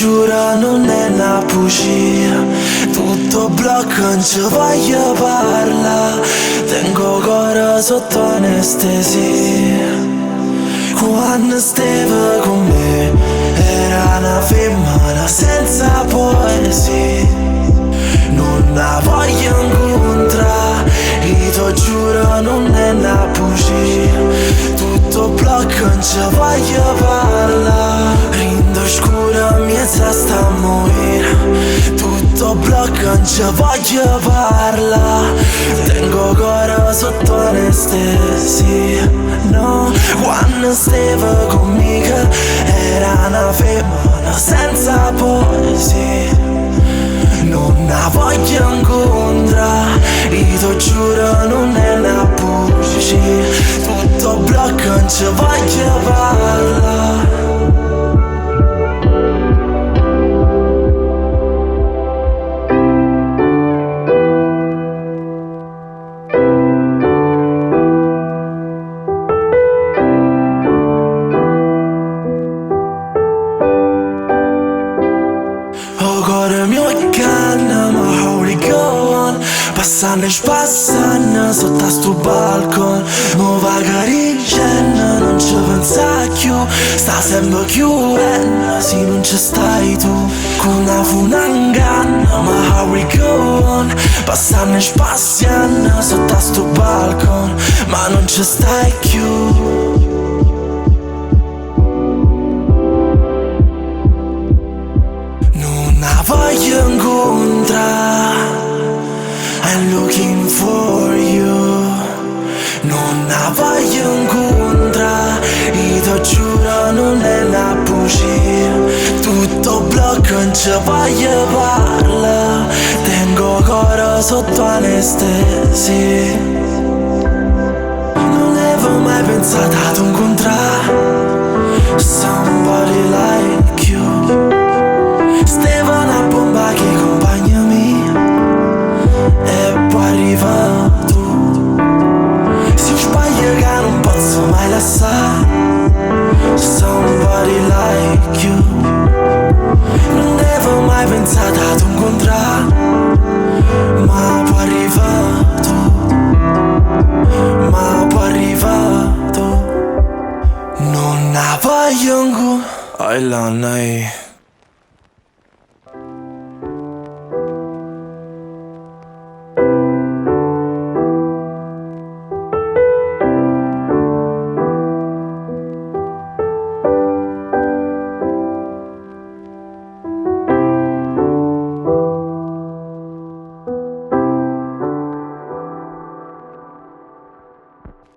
giuro non è una bugia, tutto blocco non ci voglio parlare. Tengo cuore sotto anestesia. Quando stavi con me era una femmina senza poesia. Non la voglio incontrare, io ti giuro non è una bugia, tutto blocco non ci voglio parlare. Rindo scuro mientras sta a morire, tutto blocco non ci voglio parlare. Tengo cuore sotto anestesia. No, quando stavi conmigo era una femmina senza poesia. Non la voglio incontrare, io ti giuro non è una bugia, tutto blocco non ci voglio parlare. Passando e spassando sotto a sto balcone, mo magari non ci pensa più, sta sempre chiudendo se non ci stai tu. Con una funanganna, ma how we go on. Passando e spassando sotto a sto balcone, ma non ci stai più. Non la voglio incontrare, I'm looking for you. Non la voglio incontrare, io ti giuro non è una bugia, tutto blocco non ci voglio parlare. Tengo cuore sotto anestesia. Non avevo mai pensato ad incontrare somebody like you. Stava una bomba che accompagna me e poi arriva tu. Si sbaglia che non posso mai lasciare somebody like you. Non avevo mai pensato ad incontrare, ma poi arriva tu, ma poi arriva tu. Non la voglio incontrare,